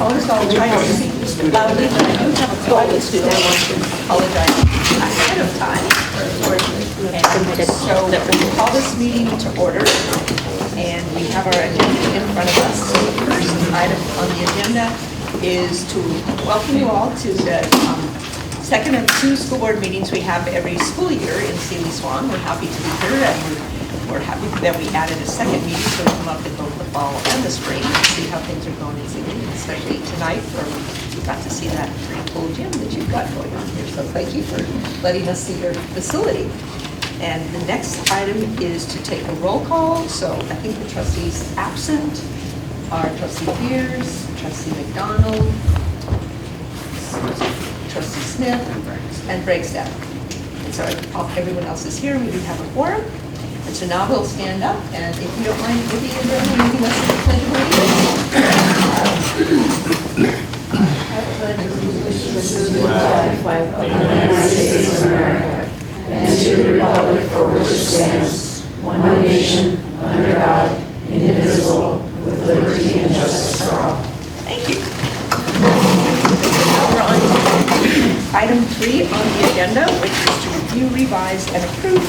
opposed, I'll try to speak loudly, but I do have a cold, so I want to apologize ahead of time. And so we'll call this meeting to order, and we have our agenda in front of us. So the first item on the agenda is to welcome you all to the second of two school board meetings we have every school year in Sealy Swan. We're happy to be here, and we're happy that we added a second meeting so we come up in both the fall and the spring and see how things are going in Sealy, especially tonight where we got to see that pretty cool gym that you've got going on here. So thank you for letting us see your facility. And the next item is to take a roll call. So I think the trustees absent are Trustee Beers, Trustee McDonald, Trustee Smith, and Bregstad. And so everyone else is here. We do have a quorum. And so now we'll stand up, and if you don't mind, Vivi and Vernon, leading us to the Pledge of Allegiance. I pledge allegiance to the flag of the United States of America and to the republic for which it stands, one nation, under God, indivisible, with liberty and justice for all. Thank you. Now we're on to item 3 on the agenda, which is to review, revise, and approve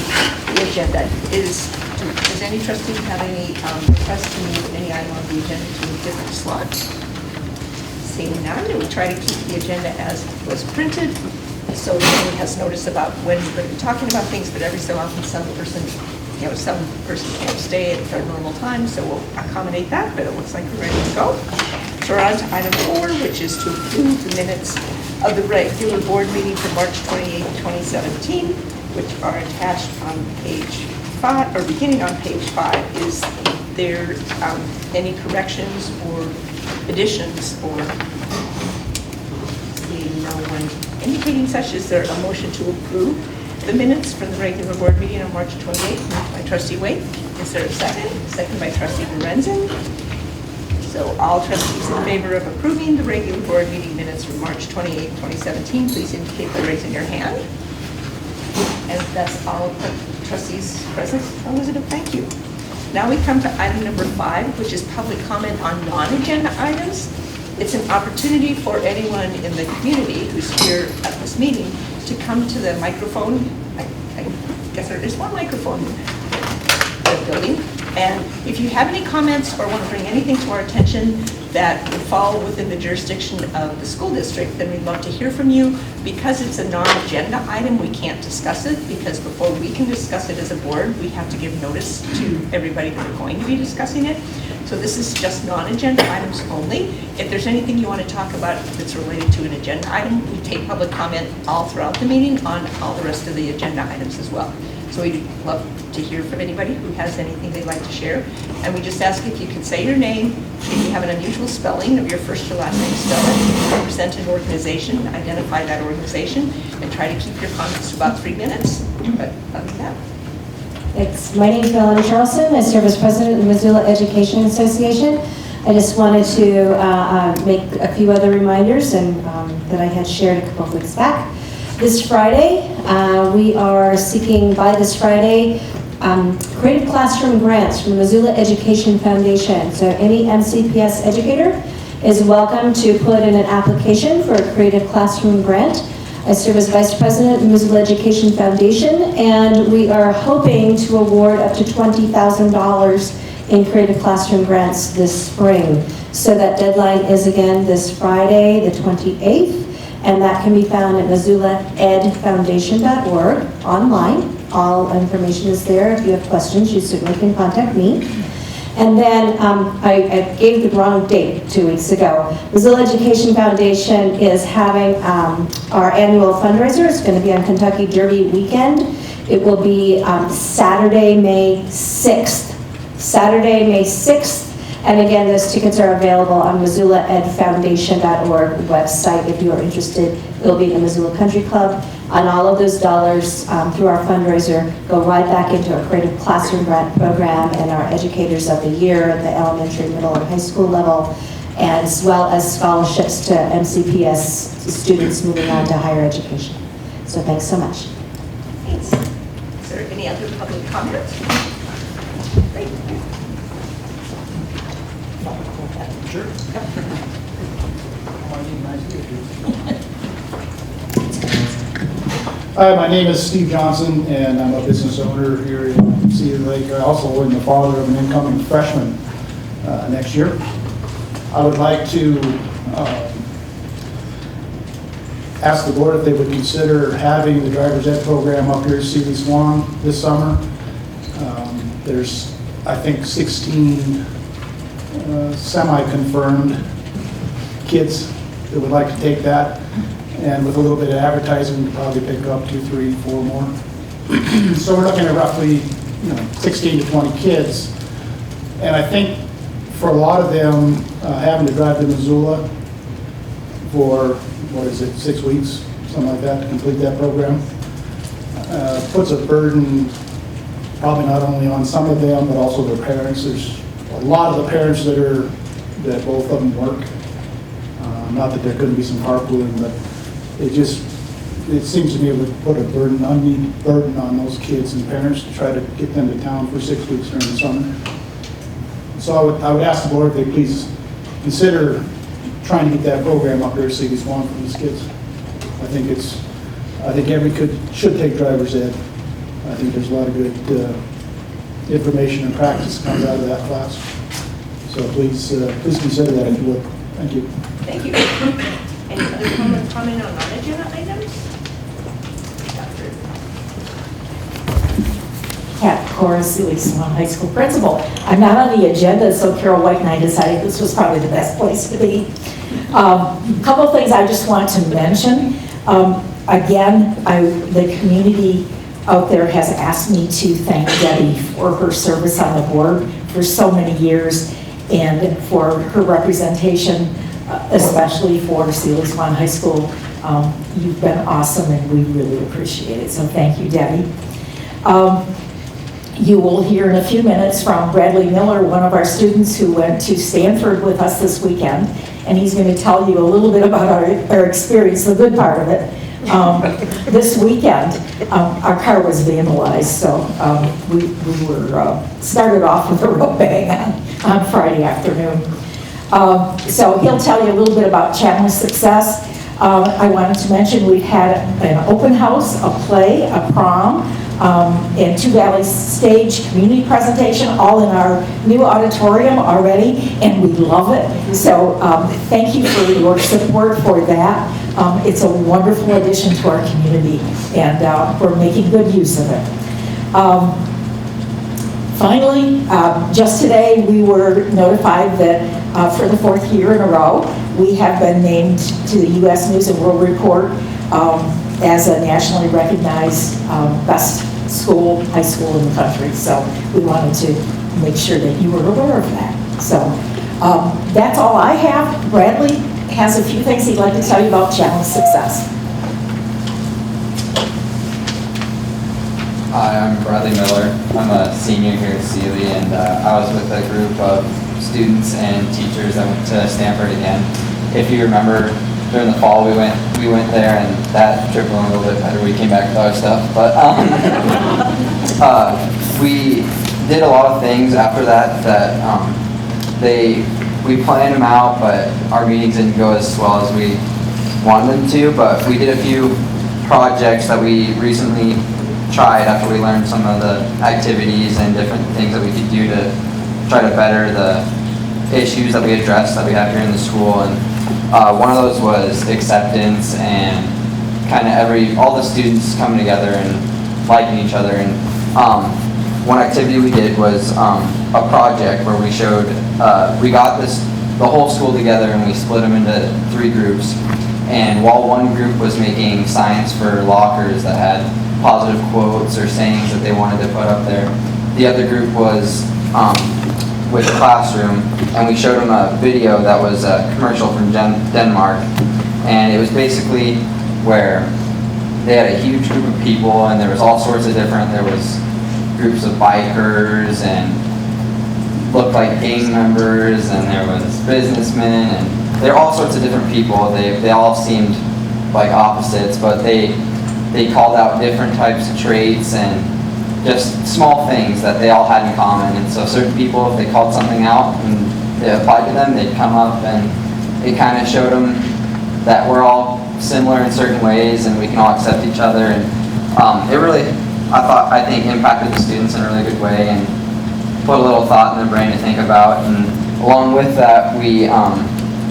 the agenda. Does any trustee have any requests to move any item on the agenda to a different slot? Seeing none, we try to keep the agenda as was printed, so everyone has notice about when we're going to be talking about things, but every so often some person can't stay at their normal time, so we'll accommodate that, but it looks like we're ready to go. So we're on to item 4, which is to approve the minutes of the regular board meeting for March 28, 2017, which are attached on page 5, or beginning on page 5. Is there any corrections or additions, or seeing no one indicating such? Is there a motion to approve the minutes from the regular board meeting on March 28th, moved by Trustee Waite? Is there a second? Second by Trustee Lorenzen. So all trustees in favor of approving the regular board meeting minutes from March 28, 2017, please indicate by raising your hand. And that's all the trustees present. Elizabeth, thank you. Now we come to item number 5, which is public comment on non-agenda items. It's an opportunity for anyone in the community who's here at this meeting to come to the microphone. I guess there is one microphone in the building. And if you have any comments or want to bring anything to our attention that would fall within the jurisdiction of the school district, then we'd love to hear from you. Because it's a non-agenda item, we can't discuss it, because before we can discuss it as a board, we have to give notice to everybody that we're going to be discussing it. So this is just non-agenda items only. If there's anything you want to talk about that's related to an agenda item, we take public comment all throughout the meeting on all the rest of the agenda items as well. So we'd love to hear from anybody who has anything they'd like to share. And we just ask if you can say your name, if you have an unusual spelling of your first or last name, spell it, represent an organization, identify that organization, and try to keep your comments to about 3 minutes. But other than that. My name is Melanie Charleston. I serve as president of the Missoula Education Association. I just wanted to make a few other reminders and that I had shared a couple of weeks back. This Friday, we are seeking by this Friday creative classroom grants from the Missoula Education Foundation. So any MCPS educator is welcome to put in an application for a creative classroom grant. I serve as vice president of the Missoula Education Foundation, and we are hoping to award up to $20,000 in creative classroom grants this spring. So that deadline is again this Friday, the 28th. And that can be found at MissoulaEdFoundation.org online. All information is there. If you have questions, you certainly can contact me. And then I gave the wrong date 2 weeks ago. Missoula Education Foundation is having our annual fundraiser. It's going to be on Kentucky Derby weekend. It will be Saturday, May 6th. Saturday, May 6th. And again, those tickets are available on MissoulaEdFoundation.org website if you are interested. It'll be in the Missoula Country Club. And all of those dollars through our fundraiser go right back into our Creative Classroom Grant Program and our Educators of the Year at the elementary, middle, and high school level, as well as scholarships to MCPS students moving on to higher education. So thanks so much. Thanks. Is there any other public comments? Great. Sure. Hi, my name is Steve Johnson, and I'm a business owner here in Cedar Lake. I also am the father of an incoming freshman next year. I would like to ask the board if they would consider having the driver's ed program up here at Seeley Swan this summer. There's, I think, 16 semi-confirmed kids that would like to take that. And with a little bit of advertising, we could probably pick up 2, 3, 4 more. So we're looking at roughly 16 to 20 kids. And I think for a lot of them, having to drive to Missoula for, 6 weeks, something like that, to complete that program, puts a burden probably not only on some of them, but also their parents. There's a lot of the parents that both of them work. Not that there couldn't be some carpooling, but it seems to me it would put a unneeded burden on those kids and parents to try to get them to town for 6 weeks during the summer. So I would ask the board if they please consider trying to get that program up there at Seeley Swan for these kids. I think every kid should take driver's ed. I think there's a lot of good information and practice that comes out of that class. So please consider that if you would. Thank you. Thank you. Any other comment on non-agenda items? Kat Cora, Seeley Swan High School principal. I'm not on the agenda, so Carol White and I decided this was probably the best place to be. Couple of things I just want to mention. Again, the community out there has asked me to thank Debbie for her service on the board for so many years and for her representation, especially for Seeley Swan High School. You've been awesome and we really appreciate it, so thank you, Debbie. You will hear in a few minutes from Bradley Miller, one of our students who went to Stanford with us this weekend, and he's going to tell you a little bit about our experience, the good part of it. This weekend, our car was vandalized, so we were started off with a real bang on Friday afternoon. So he'll tell you a little bit about Challenge Success. I wanted to mention we've had an open house, a play, a prom, and Two Valleys stage community presentation, all in our new auditorium already, and we love it. So thank you for your support for that. It's a wonderful addition to our community, and we're making good use of it. Finally, just today we were notified that for the 4th year in a row, we have been named to the U.S. News and World Report as a nationally recognized best high school in the country. So we wanted to make sure that you were aware of that. So that's all I have. Bradley has a few things he'd like to tell you about Challenge Success. Hi, I'm Bradley Miller. I'm a senior here at Seeley, and I was with a group of students and teachers that went to Stanford again. If you remember, during the fall we went there, and that trip went a little bit better. We came back with other stuff, but we did a lot of things after that we planned them out, but our meetings didn't go as well as we wanted them to. But we did a few projects that we recently tried after we learned some of the activities and different things that we could do to try to better the issues that we addressed that we have here in the school. And one of those was acceptance and kind of all the students coming together and liking each other. And one activity we did was a project where we showed, we got the whole school together and we split them into 3 groups. And while one group was making signs for lockers that had positive quotes or sayings that they wanted to put up there, the other group was with the classroom, and we showed them a video that was a commercial from Denmark. And it was basically where they had a huge group of people, and there was all sorts of there was groups of bikers and looked like gang members, and there was businessmen, and there were all sorts of different people. They all seemed like opposites, but they called out different types of traits and just small things that they all had in common. And so certain people, if they called something out and they applied to them, they'd come up and it kind of showed them that we're all similar in certain ways and we can all accept each other. And I think impacted the students in a really good way and put a little thought in their brain to think about. And along with that, we,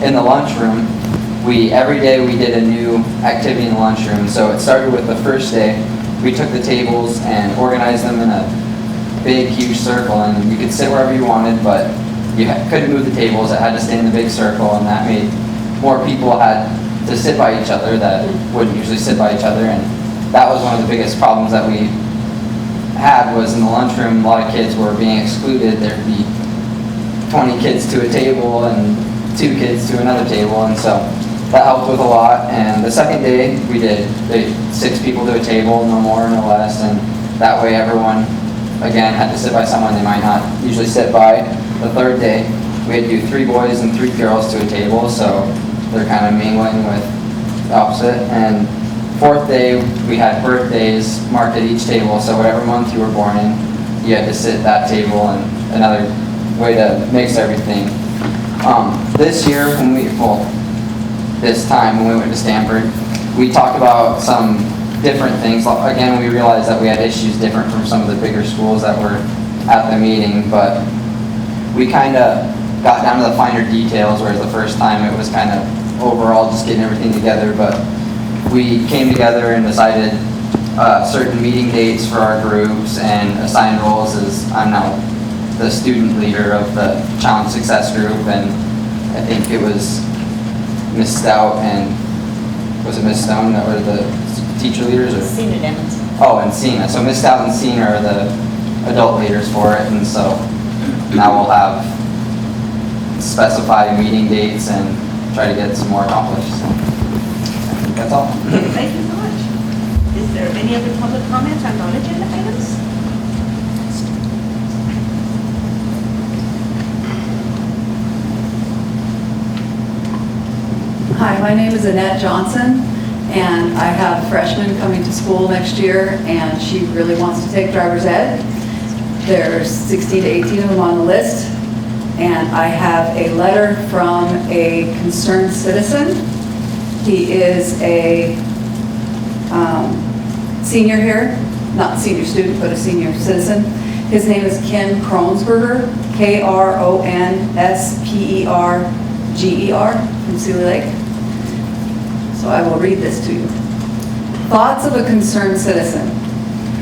in the lunchroom, every day we did a new activity in the lunchroom. So it started with the first day, we took the tables and organized them in a big, huge circle, and you could sit wherever you wanted, but you couldn't move the tables. It had to stay in the big circle, and that made more people had to sit by each other that wouldn't usually sit by each other. And that was one of the biggest problems that we had, was in the lunchroom, a lot of kids were being excluded. There'd be 20 kids to a table and 2 kids to another table, and so that helped with a lot. And the second day, we did 6 people to a table, no more, no less, and that way everyone, again, had to sit by someone they might not usually sit by. The third day, we had to do 3 boys and 3 girls to a table, so they're kind of mingling with the opposite. And fourth day, we had birthdays marked at each table, so whatever month you were born in, you had to sit at that table, and another way to mix everything. This year, this time when we went to Stanford, we talked about some different things. Again, we realized that we had issues different from some of the bigger schools that were at the meeting, but we kind of got down to the finer details, whereas the first time it was kind of overall just getting everything together. But we came together and decided certain meeting dates for our groups and assigned roles. As I'm now the student leader of the Challenge Success Group, and I think it was Miss Stout and was it Miss Stone that were the teacher leaders? Or? Seen it, Emmons. Oh, and Cena. So Miss Stout and Cena are the adult leaders for it, and so now we'll have specified meeting dates and try to get some more accomplished. So that's all. Thank you so much. Is there any other public comments on non-agenda items? Hi, my name is Annette Johnson, and I have freshmen coming to school next year, and she really wants to take driver's ed. There's 16 to 18 of them on the list, and I have a letter from a concerned citizen. He is a senior here, not senior student, but a senior citizen. His name is Ken Kronsberger, Kronsperger, from Sealy Lake. So I will read this to you. Thoughts of a concerned citizen.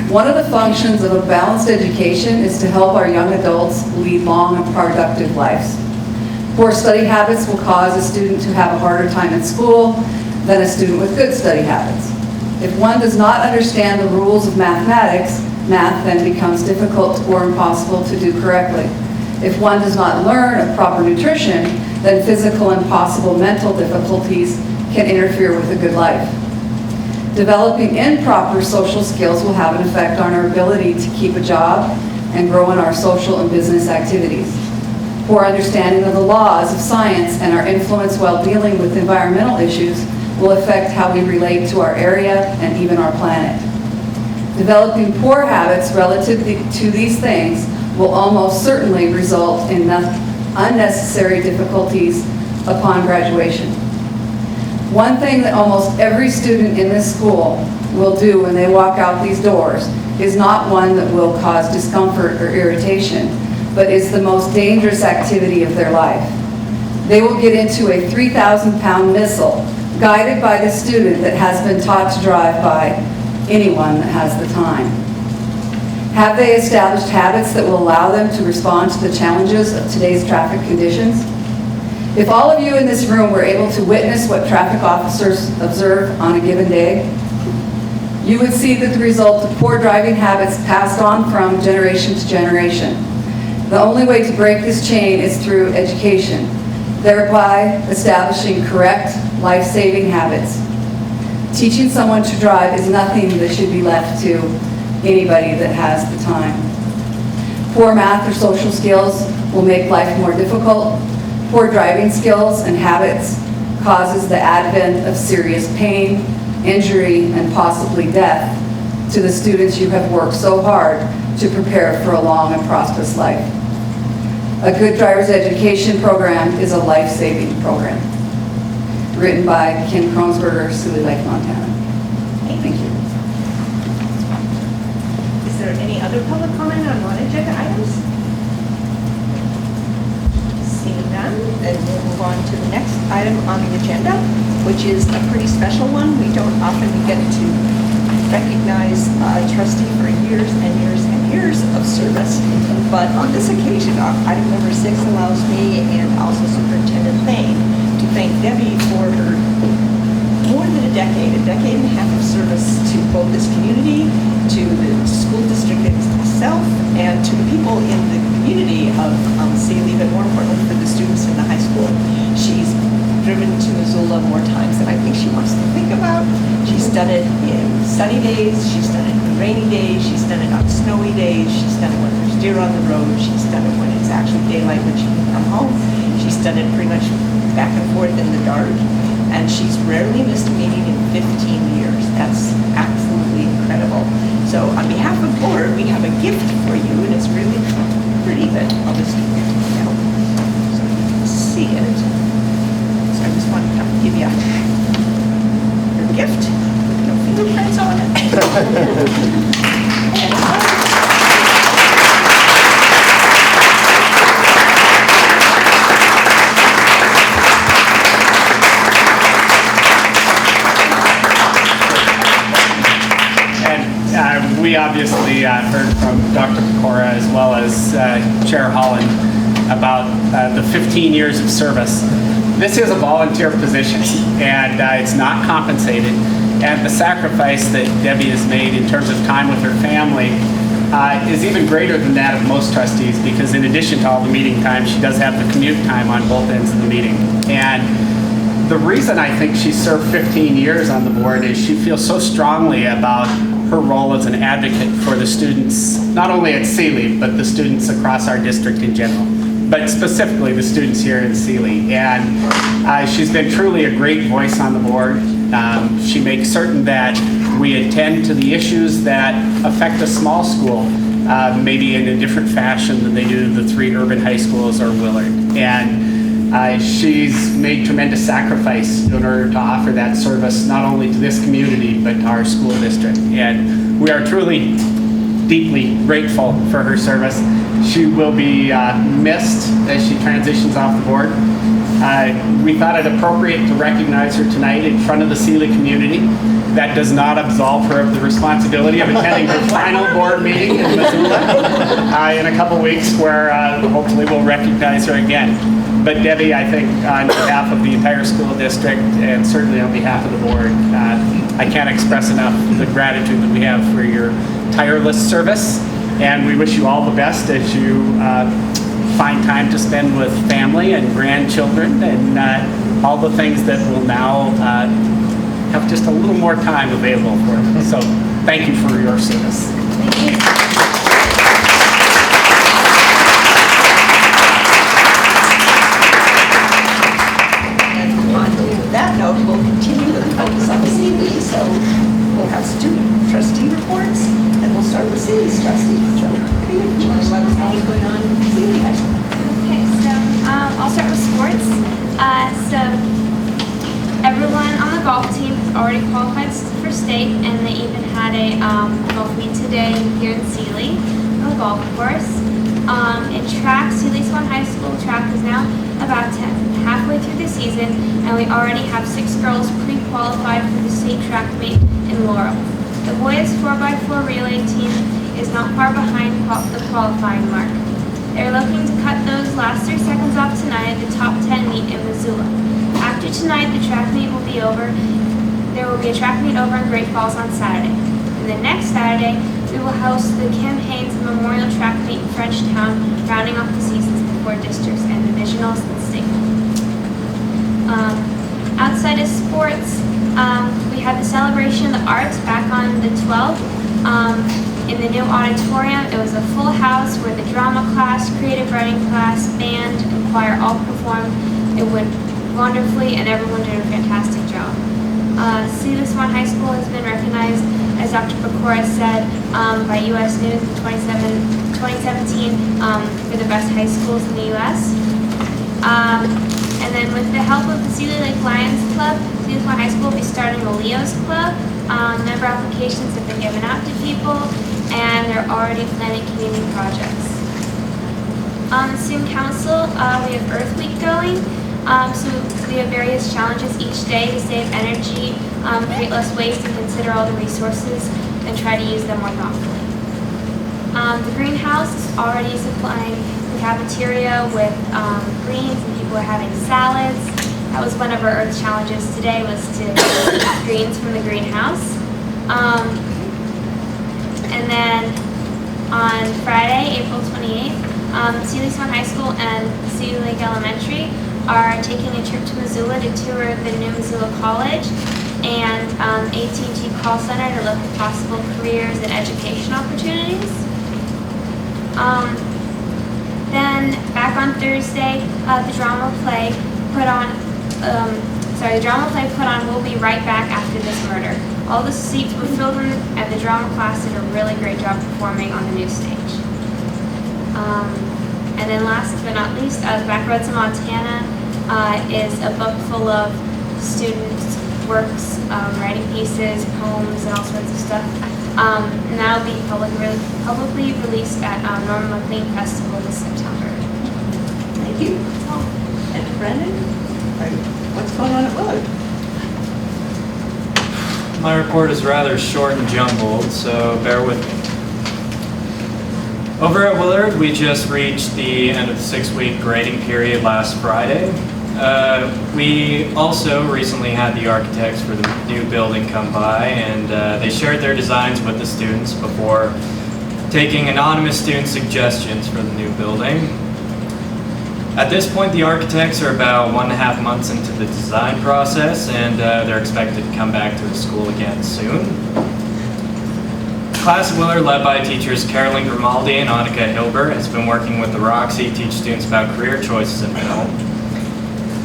One of the functions of a balanced education is to help our young adults lead long and productive lives. Poor study habits will cause a student to have a harder time in school than a student with good study habits. If one does not understand the rules of mathematics, math then becomes difficult or impossible to do correctly. If one does not learn of proper nutrition, then physical and possible mental difficulties can interfere with a good life. Developing improper social skills will have an effect on our ability to keep a job and grow in our social and business activities. Poor understanding of the laws of science and our influence while dealing with environmental issues will affect how we relate to our area and even our planet. Developing poor habits relative to these things will almost certainly result in unnecessary difficulties upon graduation. One thing that almost every student in this school will do when they walk out these doors is not one that will cause discomfort or irritation, but is the most dangerous activity of their life. They will get into a 3,000-pound missile guided by the student that has been taught to drive by anyone that has the time. Have they established habits that will allow them to respond to the challenges of today's traffic conditions? If all of you in this room were able to witness what traffic officers observe on a given day, you would see that the result of poor driving habits passed on from generation to generation. The only way to break this chain is through education, thereby establishing correct, life-saving habits. Teaching someone to drive is nothing that should be left to anybody that has the time. Poor math or social skills will make life more difficult. Poor driving skills and habits causes the advent of serious pain, injury, and possibly death to the students you have worked so hard to prepare for a long and prosperous life. A good driver's education program is a life-saving program. Written by Ken Kronsberger, Sealy Lake, Montana. Thank you. there any other public comment on non-agenda items? Seeing none, then we'll move on to the next item on the agenda, which is a pretty special one. We don't often get to recognize a trustee for years and years and years of service, but on this occasion, item number 6 allows me and also Superintendent Thane to thank Debbie for her more than a decade and a half of service to both this community, to the school district itself, and to the people in the community of Sealy, but more importantly for the students in the high school. She's driven to Missoula more times than I think she wants to think about. She's done it in sunny days, she's done it in rainy days, she's done it on snowy days, she's done it when there's deer on the road, she's done it when it's actually daylight when she can come home. She's done it pretty much back and forth in the dark, and she's rarely missed a meeting in 15 years. That's absolutely incredible. So on behalf of the board, we have a gift for you, and it's really pretty, but I'll just, so you can see it. So I just want to give you your gift with no fingerprints on it. And we obviously heard from Dr. Pecora as well as Chair Holland about the 15 years of service. This is a volunteer position, and it's not compensated. And the sacrifice that Debbie has made in terms of time with her family is even greater than that of most trustees, because in addition to all the meeting time, she does have the commute time on both ends of the meeting. And the reason I think she served 15 years on the board is she feels so strongly about her role as an advocate for the students, not only at Sealy, but the students across our district in general, but specifically the students here in Sealy. And she's been truly a great voice on the board. She makes certain that we attend to the issues that affect a small school, maybe in a different fashion than they do the 3 urban high schools or Willard. And she's made tremendous sacrifice in order to offer that service not only to this community, but to our school district. And we are truly deeply grateful for her service. She will be missed as she transitions off the board. We thought it appropriate to recognize her tonight in front of the Sealy community. That does not absolve her of the responsibility of attending her final board meeting in Missoula in a couple weeks, where hopefully we'll recognize her again. But Debbie, I think on behalf of the entire school district and certainly on behalf of the board, I can't express enough the gratitude that we have for your tireless service. And we wish you all the best as you find time to spend with family and grandchildren and all the things that will now have just a little more time available for them. So thank you for your service. Thank you. Note, we'll continue with the focus on the Sealy, so we'll have student trustee reports, and we'll start with Sealy's trustee. So, you want to let us know what's going on in Sealy High School? Okay, so I'll start with sports. So everyone on the golf team has already qualified for state, and they even had a golf meet today here in Sealy on the golf course. In track, Sealy Swan High School track is now about halfway through the season, and we already have 6 girls pre-qualified for the state track meet in Laurel. The boys 4x4 relay team is not far behind the qualifying mark. They're looking to cut those last 3 seconds off tonight at the top 10 meet in Missoula. After tonight, the track meet will be over. There will be a track meet over in Great Falls on Saturday. And the next Saturday, we will host the Kim Haynes Memorial Track Meet in Frenchtown, rounding off the seasons before districts and divisionals and state. Outside of sports, we had the celebration of the arts back on the 12th in the new auditorium. It was a full house where the drama class, creative writing class, band, and choir all performed. It went wonderfully, and everyone did a fantastic job. Sealy Swan High School has been recognized, as Dr. Pecora said, by U.S. News in 2017 for the best high schools in the U.S. And then with the help of the Sealy Lake Lions Club, Sealy Swan High School will be starting a Leo's Club. Member applications have been given out to people, and they're already planning community projects. On the student council, we have Earth Week going. So we have various challenges each day to save energy, create less waste, and consider all the resources and try to use them more thoughtfully. The greenhouse is already supplying the cafeteria with greens, and people are having salads. That was one of our Earth challenges today, was to get greens from the greenhouse. And then on Friday, April 28th, Sealy Swan High School and Sealy Lake Elementary are taking a trip to Missoula to tour the new Missoula College and AT&T Call Center to look at possible careers and education opportunities. Then back on Thursday, the drama play put on We'll Be Right Back After This Murder. All the seats were filled and the drama class did a really great job performing on the new stage. And then last but not least, Backroads in Montana is a book full of students' works, writing pieces, poems, and all sorts of stuff. And that'll be publicly released at Norman McLean Festival this September. Thank you. And Brendan, what's going on at Willard? My report is rather short and jumbled, so bear with me. Over at Willard, we just reached the end of the 6-week grading period last Friday. We also recently had the architects for the new building come by, and they shared their designs with the students before taking anonymous student suggestions for the new building. At this point, the architects are about 1.5 months into the design process, and they're expected to come back to the school again soon. Class at Willard, led by teachers Carolyn Grimaldi and Annika Hilbert, has been working with the Roxy to teach students about career choices in film.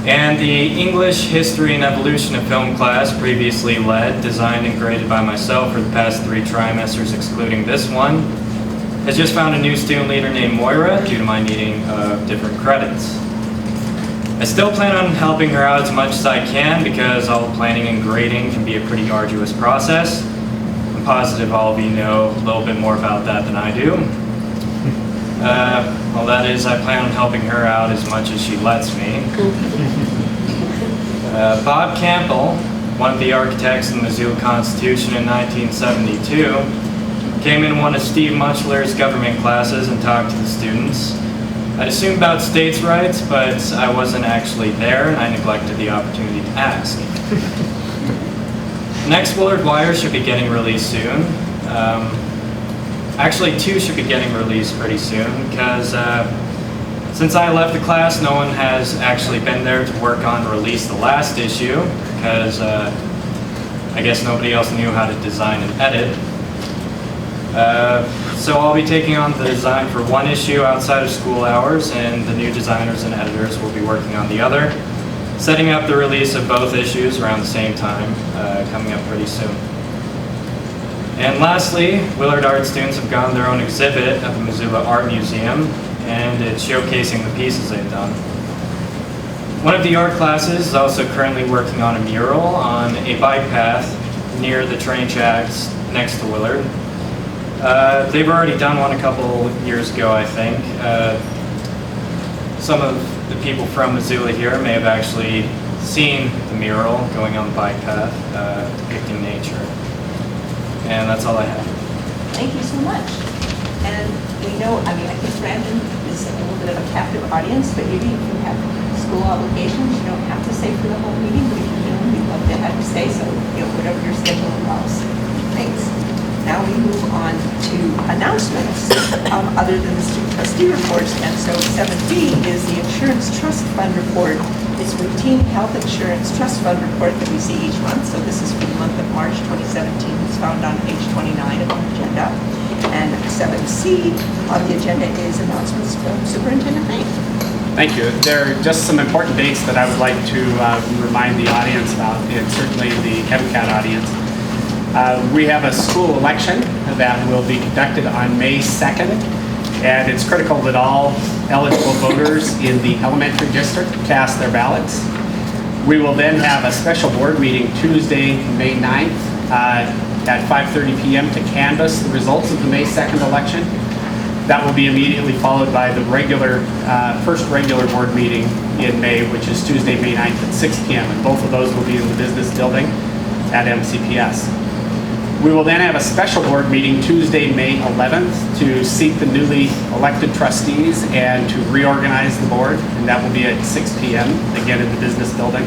And the English, History, and Evolution of Film class, previously led, designed, and graded by myself for the past 3 trimesters, excluding this one, has just found a new student leader named Moira due to my needing different credits. I still plan on helping her out as much as I can because all planning and grading can be a pretty arduous process. I'm positive all of you know a little bit more about that than I do. Well, that is, I plan on helping her out as much as she lets me. Bob Campbell, one of the architects of the Missoula Constitution in 1972, came in one of Steve Muchler's government classes and talked to the students. I'd assumed about states' rights, but I wasn't actually there, and I neglected the opportunity to ask. The next Willard Wire should be getting released soon. Actually, 2 should be getting released pretty soon, because since I left the class, no one has actually been there to work on release the last issue, because I guess nobody else knew how to design and edit. So I'll be taking on the design for 1 issue outside of school hours, and the new designers and editors will be working on the other, setting up the release of both issues around the same time, coming up pretty soon. And lastly, Willard art students have gotten their own exhibit at the Missoula Art Museum, and it's showcasing the pieces they've done. One of the art classes is also currently working on a mural on a bike path near the train tracks next to Willard. They've already done one a couple years ago, I think. Some of the people from Missoula here may have actually seen the mural going on the bike path, depicting nature. And that's all I have. Thank you so much. And we know, I think Brandon is a little bit of a captive audience, but maybe if you have school obligations, you don't have to stay for the whole meeting, but if you do, we'd love to have you stay, so whatever your schedule allows. Thanks. Now we move on to announcements, other than the student trustee reports. And so 7B is the insurance trust fund report. It's routine health insurance trust fund report that we see each month. So this is for the month of March 2017. It's found on page 29 of the agenda. And 7C on the agenda is announcements from Superintendent May. Thank you. There are just some important dates that I would like to remind the audience about, and certainly the KevCat audience. We have a school election that will be conducted on May 2nd, and it's critical that all eligible voters in the elementary district cast their ballots. We will then have a special board meeting Tuesday, May 9th, at 5:30 p.m. to canvass the results of the May 2nd election. That will be immediately followed by the first regular board meeting in May, which is Tuesday, May 9th at 6 p.m. And both of those will be in the business building at MCPS. We will then have a special board meeting Tuesday, May 11th to seat the newly elected trustees and to reorganize the board, and that will be at 6 p.m., again in the business building.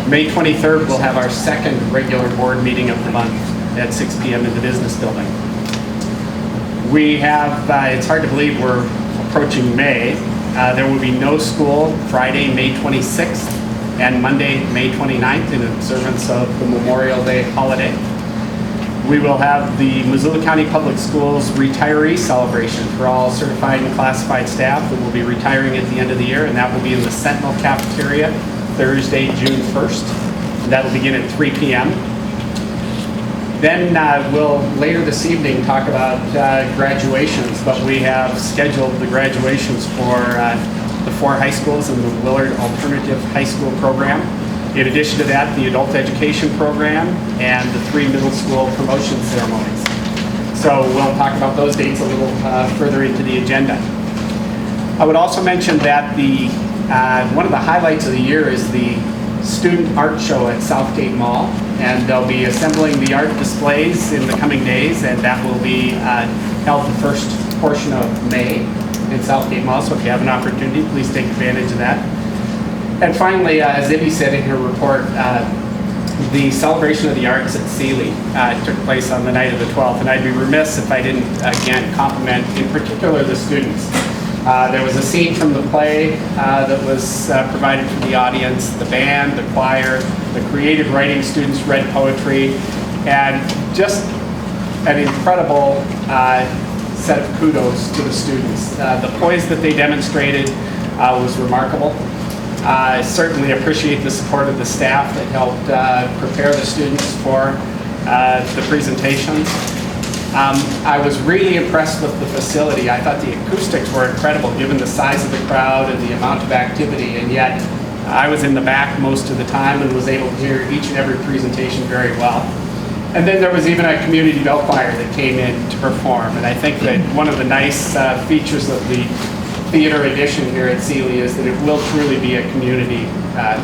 May 23rd, we'll have our second regular board meeting of the month at 6 p.m. in the business building. We have, it's hard to believe we're approaching May. There will be no school Friday, May 26th and Monday, May 29th in observance of the Memorial Day holiday. We will have the Missoula County Public Schools retiree celebration for all certified and classified staff that will be retiring at the end of the year, and that will be in the Sentinel Cafeteria Thursday, June 1st. And that will begin at 3 p.m. Then we'll later this evening talk about graduations, but we have scheduled the graduations for the 4 high schools in the Willard Alternative High School program. In addition to that, the adult education program and the 3 middle school promotion ceremonies. So we'll talk about those dates a little further into the agenda. I would also mention that one of the highlights of the year is the student art show at Southgate Mall, and they'll be assembling the art displays in the coming days, and that will be held the first portion of May in Southgate Mall. So if you have an opportunity, please take advantage of that. And finally, as Ibby said in her report, the celebration of the arts at Sealy took place on the night of the 12th, and I'd be remiss if I didn't again compliment in particular the students. There was a scene from the play that was provided for the audience. The band, the choir, the creative writing students read poetry, and just an incredible set of kudos to the students. The poise that they demonstrated was remarkable. I certainly appreciate the support of the staff that helped prepare the students for the presentations. I was really impressed with the facility. I thought the acoustics were incredible given the size of the crowd and the amount of activity, and yet I was in the back most of the time and was able to hear each and every presentation very well. And then there was even a community bell choir that came in to perform, and I think that one of the nice features of the theater edition here at Sealy is that it will truly be a community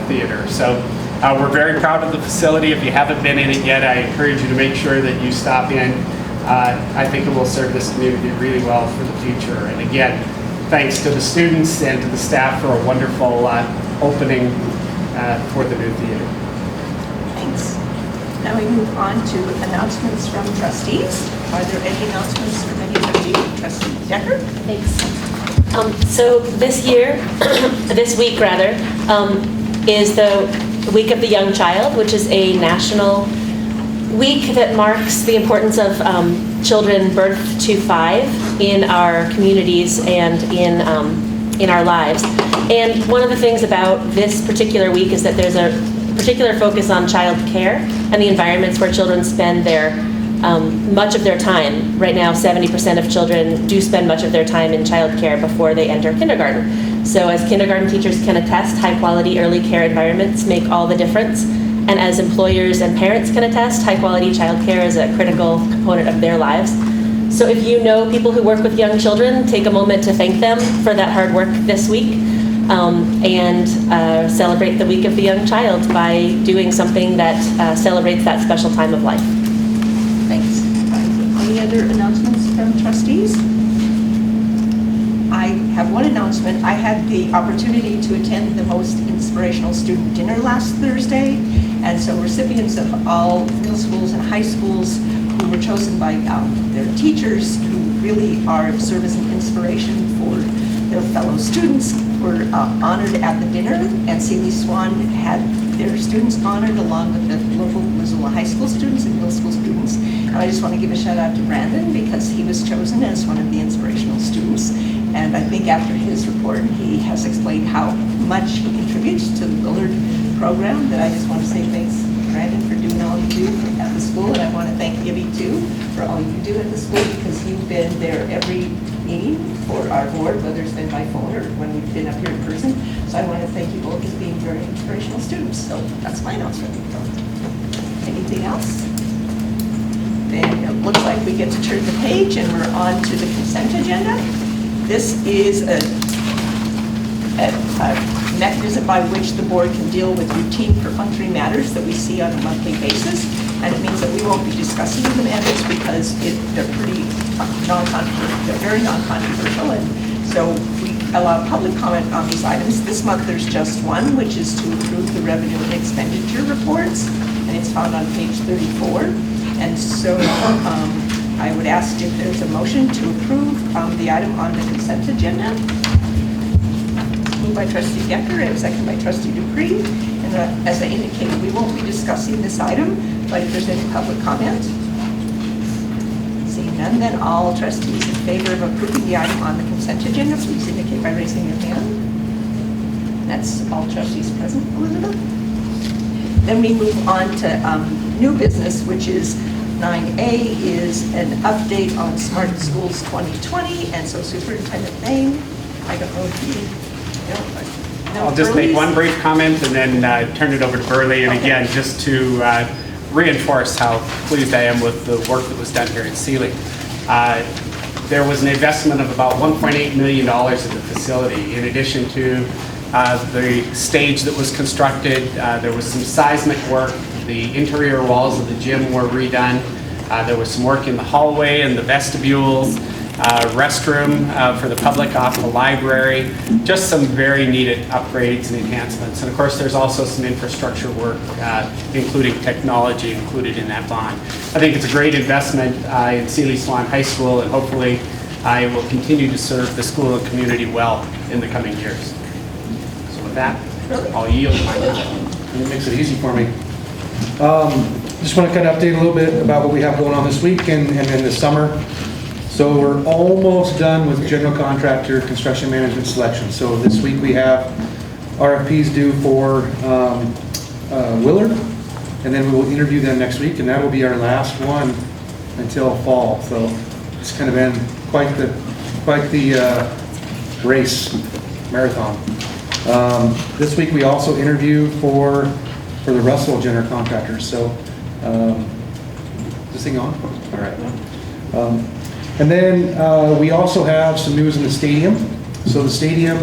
theater. So we're very proud of the facility. If you haven't been in it yet, I encourage you to make sure that you stop in. I think it will serve this community really well for the future. And again, thanks to the students and to the staff for a wonderful opening for the new theater. Thanks. Now we move on to announcements from trustees. Are there any announcements from any trustee? Trustee Decker? Thanks. So this week is the Week of the Young Child, which is a national week that marks the importance of children birth to 5 in our communities and in our lives. And one of the things about this particular week is that there's a particular focus on child care and the environments where children spend much of their time. Right now, 70% of children do spend much of their time in child care before they enter kindergarten. So as kindergarten teachers can attest, high-quality early care environments make all the difference. And as employers and parents can attest, high-quality child care is a critical component of their lives. So if you know people who work with young children, take a moment to thank them for that hard work this week, and celebrate the Week of the Young Child by doing something that celebrates that special time of life. Thanks. Any other announcements from trustees? I have one announcement. I had the opportunity to attend the Most Inspirational Student Dinner last Thursday, and so recipients of all middle schools and high schools who were chosen by their teachers, who really serve as an inspiration for their fellow students, were honored at the dinner, and Sealy Swan had their students honored along with the local Missoula high school students and middle school students. And I just want to give a shout out to Brandon because he was chosen as one of the inspirational students. And I think after his report, he has explained how much he contributes to the Willard program, that I just want to say thanks, Brandon, for doing all you do at the school. And I want to thank Gibby too for all you do at the school, because you've been there every meeting for our board, whether it's been by phone or when we've been up here in person. So I want to thank you both as being very inspirational students. So that's my announcement. Anything else? looks like we get to turn the page and we're on to the consent agenda. This is a mechanism by which the board can deal with routine perfunctory matters that we see on a monthly basis. And it means that we won't be discussing the matters because they're pretty non-controversial, they're very non-controversial. And so we allow public comment on these items. This month there's just one, which is to approve the revenue and expenditure reports. And it's found on page 34. And so I would ask if there's a motion to approve the item on the consent agenda. Moved by Trustee Decker and second by Trustee Dupree. And as I indicated, we won't be discussing this item, but if there's any public comment, seeing none, then all trustees in favor of approving the item on the consent agenda, please indicate by raising your hand. And that's all trustees present, Elizabeth. Then we move on to new business, which is 9A is an update on Smart Schools 2020. And so Superintendent Bain, I don't know if you, no, I'll just make one brief comment and then turn it over to Burley. And again, just to reinforce how pleased I am with the work that was done here in Sealy. There was an investment of about $1.8 million in the facility. In addition to the stage that was constructed, there was some seismic work. The interior walls of the gym were redone. There was some work in the hallway and the vestibules, restroom for the public off the library, just some very needed upgrades and enhancements. And of course, there's also some infrastructure work, including technology included in that bond. I think it's a great investment in Sealy Swan High School, and hopefully I will continue to serve the school and community well in the coming years. So with that, I'll yield my time. It makes it easy for me. Just want to kind of update a little bit about what we have going on this week and in the summer. So we're almost done with general contractor construction management selection. So this week we have RFPs due for Willard, and then we will interview them next week, and that will be our last one until fall. So it's kind of been quite the race marathon. This week we also interview for the Russell general contractors. So is this thing on? All right. And then we also have some news in the stadium. So the stadium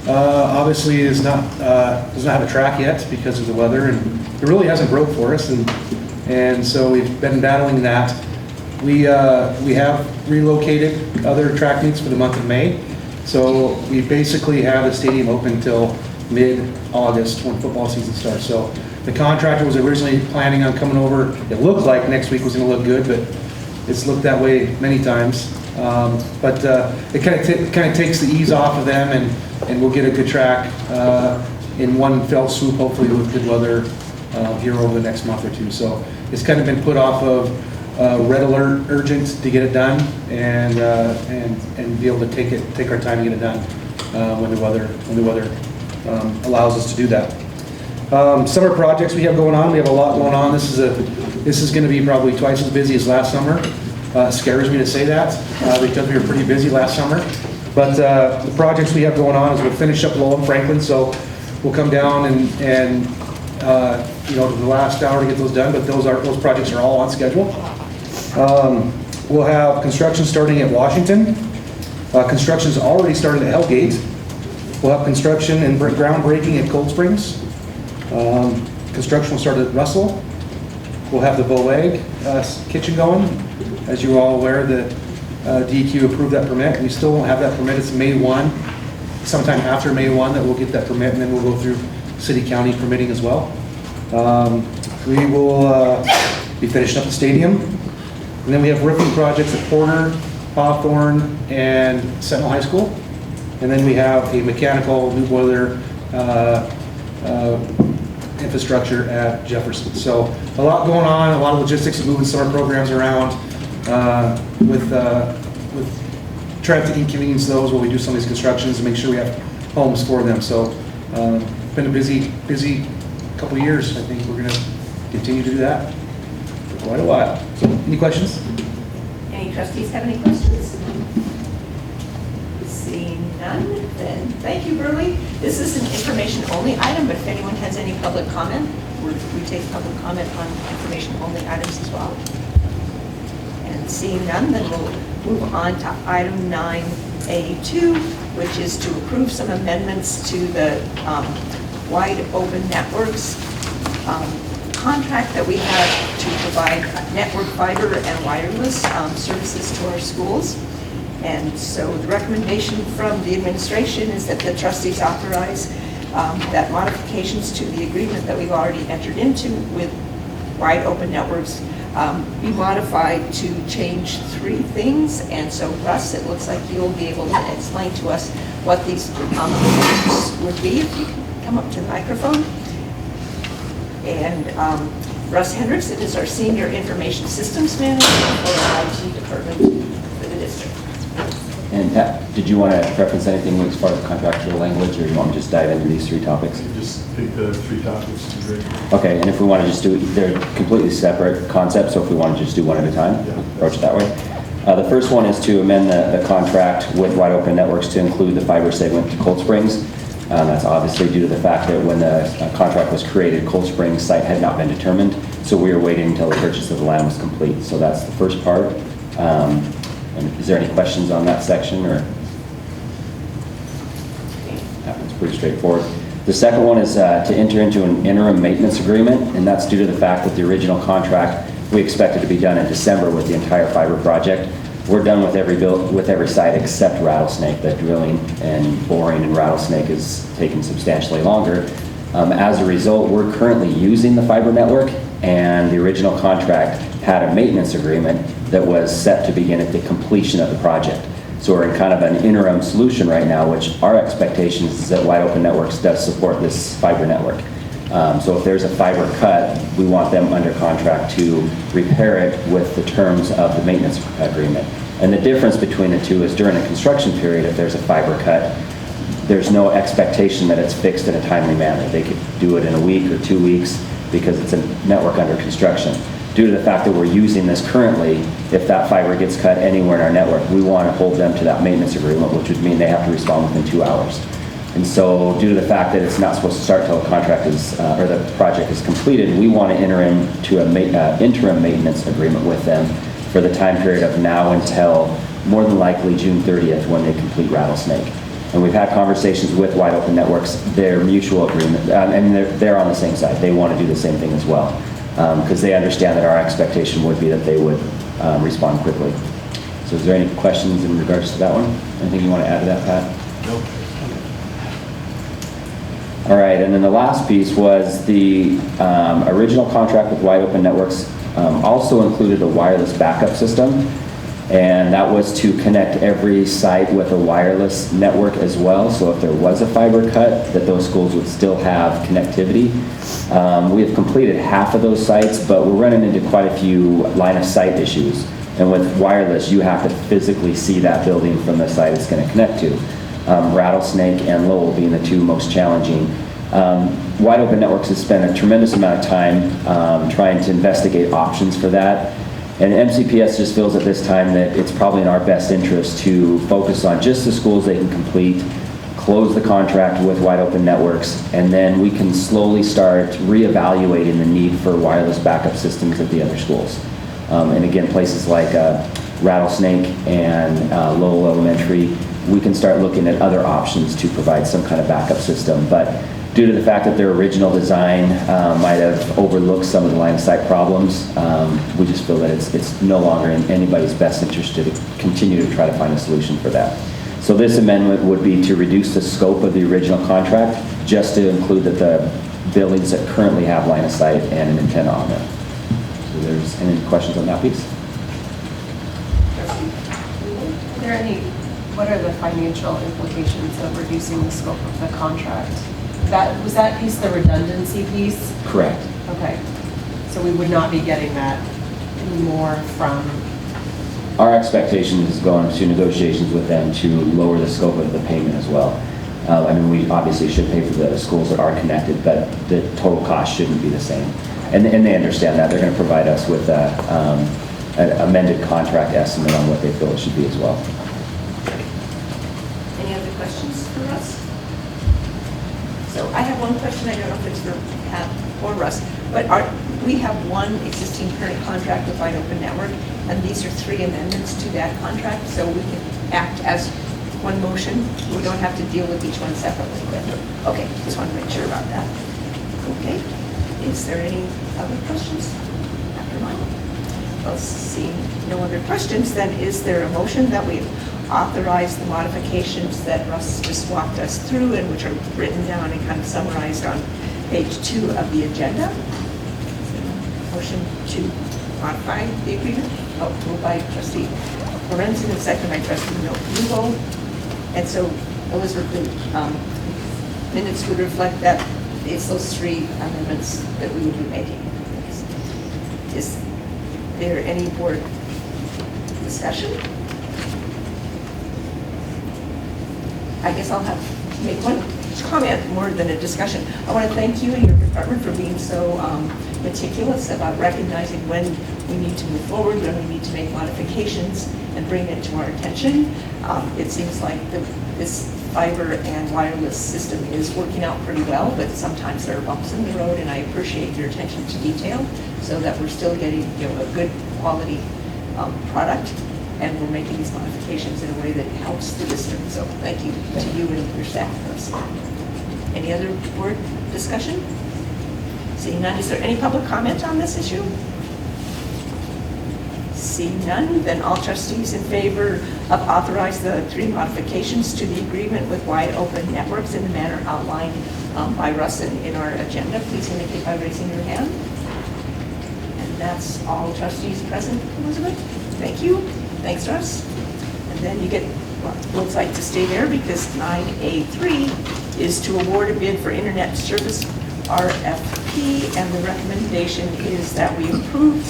obviously is not does not have a track yet because of the weather, and it really hasn't broke for us, and so we've been battling that. We have relocated other track meets for the month of May, so we basically have the stadium open until mid-August when football season starts. So the contractor was originally planning on coming over. It looked like next week was going to look good, but it's looked that way many times. But it kind of takes the ease off of them, and we'll get a good track in one fell swoop, hopefully with good weather here over the next month or two. So it's kind of been put off of red alert, urgent to get it done, and be able to take our time to get it done when the weather allows us to do that. Summer projects we have going on. We have a lot going on. This is going to be probably twice as busy as last summer. Scares me to say that because we were pretty busy last summer. But the projects we have going on is we'll finish up Lowell and Franklin, so we'll come down and to the last hour to get those done. But those projects are all on schedule. We'll have construction starting at Washington. Construction's already started at Hellgate. We'll have construction and groundbreaking at Cold Springs. Construction will start at Russell. We'll have the Boag kitchen going. As you're all aware, the DEQ approved that permit. We still won't have that permit. It's May 1, sometime after May 1 that we'll get that permit, and then we'll go through city-county permitting as well. We will be finishing up the stadium. And then we have roofing projects at Porter, Hawthorne, and Sentinel High School. And then we have a mechanical new boiler infrastructure at Jefferson. So a lot going on, a lot of logistics, moving summer programs around with trying to inconvenience those while we do some of these constructions and make sure we have homes for them. So it's been a busy couple years. I think we're going to continue to do that for quite a while. So any questions? Any trustees have any questions? Seeing none, then thank you, Burley. This is an information-only item, but if anyone has any public comment, we take public comment on information-only items as well. And seeing none, then we'll move on to item 9A2, which is to approve some amendments to the Wide Open Networks contract that we have to provide network fiber and wireless services to our schools. And so the recommendation from the administration is that the trustees authorize that modifications to the agreement that we've already entered into with Wide Open Networks be modified to change 3 things. And so Russ, it looks like you'll be able to explain to us what these amendments would be, if you can come up to the microphone. And Russ Hendrickson is our Senior Information Systems Manager for our IT department for the district. And Pat, did you want to reference anything as far as contractual language, or you want to just dive into these 3 topics? Just pick the 3 topics to great. Okay, and if we want to just do, they're completely separate concepts, so if we want to just do one at a time, approach it that way. The first one is to amend the contract with Wide Open Networks to include the fiber segment to Cold Springs. That's obviously due to the fact that when the contract was created, Cold Springs site had not been determined, so we were waiting until the purchase of the land was complete. So that's the first part. And is there any questions on that section, or? That one's pretty straightforward. The second one is to enter into an interim maintenance agreement, and that's due to the fact that the original contract we expected to be done in December with the entire fiber project. We're done with every site except Rattlesnake. The drilling and boring in Rattlesnake is taking substantially longer. As a result, we're currently using the fiber network, and the original contract had a maintenance agreement that was set to begin at the completion of the project. So we're in kind of an interim solution right now, which our expectation is that Wide Open Networks does support this fiber network. So if there's a fiber cut, we want them under contract to repair it with the terms of the maintenance agreement. And the difference between the two is during a construction period, if there's a fiber cut, there's no expectation that it's fixed in a timely manner. They could do it in a week or 2 weeks because it's a network under construction. Due to the fact that we're using this currently, if that fiber gets cut anywhere in our network, we want to hold them to that maintenance agreement, which would mean they have to respond within 2 hours. And so due to the fact that it's not supposed to start till the contract is, or the project is completed, we want to enter into an interim maintenance agreement with them for the time period of now until more than likely June 30th when they complete Rattlesnake. And we've had conversations with Wide Open Networks, their mutual agreement, and they're on the same side. They want to do the same thing as well, because they understand that our expectation would be that they would respond quickly. So is there any questions in regards to that one? Anything you want to add to that, Pat? Nope. All right, and then the last piece was the original contract with Wide Open Networks also included a wireless backup system, and that was to connect every site with a wireless network as well. So if there was a fiber cut, that those schools would still have connectivity. We have completed half of those sites, but we're running into quite a few line of sight issues. And with wireless, you have to physically see that building from the site it's going to connect to. Rattlesnake and Lowell being the 2 most challenging. Wide Open Networks has spent a tremendous amount of time trying to investigate options for that. And MCPS just feels at this time that it's probably in our best interest to focus on just the schools they can complete, close the contract with Wide Open Networks, and then we can slowly start reevaluating the need for wireless backup systems at the other schools. And again, places like Rattlesnake and Lowell Elementary, we can start looking at other options to provide some kind of backup system. But due to the fact that their original design might have overlooked some of the line of sight problems, we just feel that it's no longer in anybody's best interest to continue to try to find a solution for that. So this amendment would be to reduce the scope of the original contract just to include that the buildings that currently have line of sight and an antenna on them. So there's any questions on that piece? Are there any, what are the financial implications of reducing the scope of the contract? Was that piece the redundancy piece? Correct. Okay. So we would not be getting that anymore from... Our expectation is going to negotiations with them to lower the scope of the payment as well. I mean, we obviously should pay for the schools that are connected, but the total cost shouldn't be the same. And they understand that. They're going to provide us with an amended contract estimate on what they feel it should be as well. Any other questions for Russ? So I have one question. I don't know if it's for Pat or Russ, but we have one existing current contract with Wide Open Network, and these are 3 amendments to that contract, so we can act as one motion. We don't have to deal with each one separately. Okay, just want to make sure about that. Okay, is there any other questions after mine? Well, seeing no other questions, then is there a motion that we authorize the modifications that Russ just walked us through and which are written down and kind of summarized on page 2 of the agenda? Motion to modify the agreement? Oh, moved by trustee Lorenzen and second by trustee Newbold. And so, Elizabeth, the minutes would reflect that it's those 3 amendments that we would be making. Is there any board discussion? I guess I'll have make one comment more than a discussion. I want to thank you and your department for being so meticulous about recognizing when we need to move forward, when we need to make modifications, and bring it to our attention. It seems like this fiber and wireless system is working out pretty well, but sometimes there are bumps in the road, and I appreciate your attention to detail so that we're still getting a good quality product, and we're making these modifications in a way that helps the district. So thank you to you and your staff for us. Any other board discussion? Seeing none, is there any public comment on this issue? Seeing none, then all trustees in favor of authorize the 3 modifications to the agreement with Wide Open Networks in the manner outlined by Russ in our agenda, please indicate by raising your hand. And that's all trustees present, Elizabeth. Thank you. Thanks, Russ. And then you get, well, looks like to stay there because 9A3 is to award a bid for internet service RFP, and the recommendation is that we approve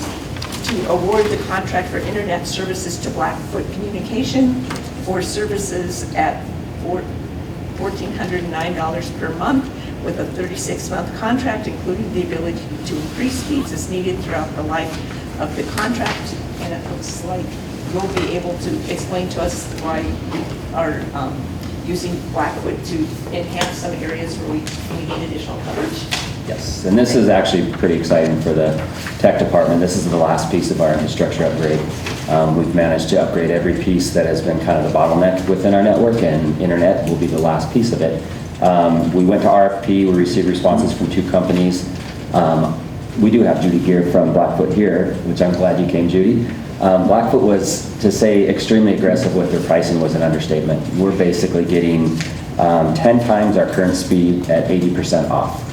to award the contract for internet services to Blackfoot Communication for services at $1,409 per month with a 36-month contract, including the ability to increase speeds as needed throughout the life of the contract. And it looks like you'll be able to explain to us why we are using Blackfoot to enhance some areas where we need additional coverage. Yes, and this is actually pretty exciting for the tech department. This is the last piece of our infrastructure upgrade. We've managed to upgrade every piece that has been kind of the bottleneck within our network, and internet will be the last piece of it. We went to RFP, we received responses from 2 companies. We do have Judy Gear from Blackfoot here, which I'm glad you came, Judy. Blackfoot was, to say extremely aggressive with their pricing was an understatement. We're basically getting 10 times our current speed at 80% off.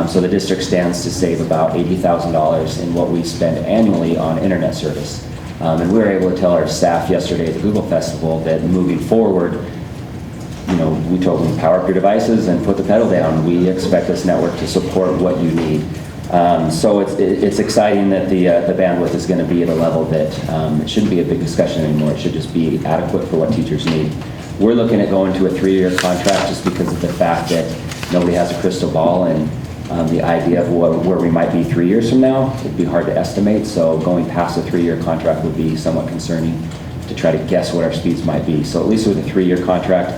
So the district stands to save about $80,000 in what we spend annually on internet service. And we were able to tell our staff yesterday at the Google Festival that moving forward, we told them power up your devices and put the pedal down. We expect this network to support what you need. So it's exciting that the bandwidth is going to be at a level that it shouldn't be a big discussion anymore. It should just be adequate for what teachers need. We're looking at going to a 3-year contract just because of the fact that nobody has a crystal ball, and the idea of where we might be 3 years from now would be hard to estimate. So going past a 3-year contract would be somewhat concerning to try to guess what our speeds might be. So at least with a 3-year contract,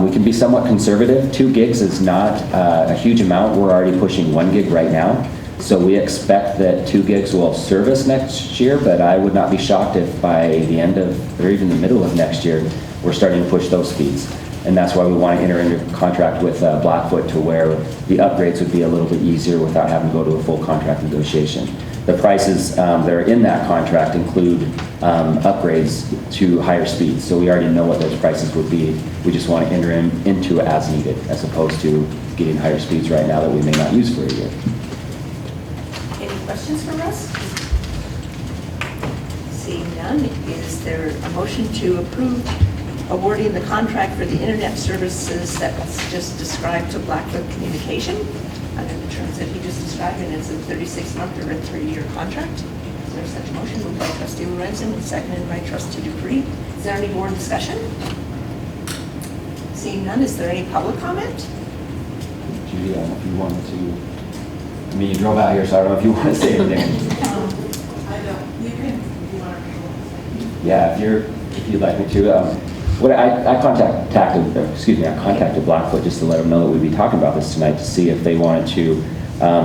we can be somewhat conservative. 2 gigs is not a huge amount. We're already pushing 1 gig right now. So we expect that 2 gigs will service next year, but I would not be shocked if by the end of, or even the middle of next year, we're starting to push those speeds. And that's why we want to enter into a contract with Blackfoot to where the upgrades would be a little bit easier without having to go to a full contract negotiation. The prices that are in that contract include upgrades to higher speeds. So we already know what those prices would be. We just want to enter into as needed, as opposed to getting higher speeds right now that we may not use for a year. Any questions for us? Seeing none, is there a motion to approve awarding the contract for the internet services that was just described to Blackfoot Communication under the terms that he just described, and it's a 36-month or a 3-year contract? Is there such a motion? Moved by trustee Lorenzen and seconded by trustee Dupree. Is there any board discussion? Seeing none, is there any public comment? Judy, I don't know if you wanted to, you drove out here, so I don't know if you want to say anything. I don't. You can, if you want to. Yeah, if you'd like me to. I contacted Blackfoot just to let them know that we'd be talking about this tonight to see if they wanted to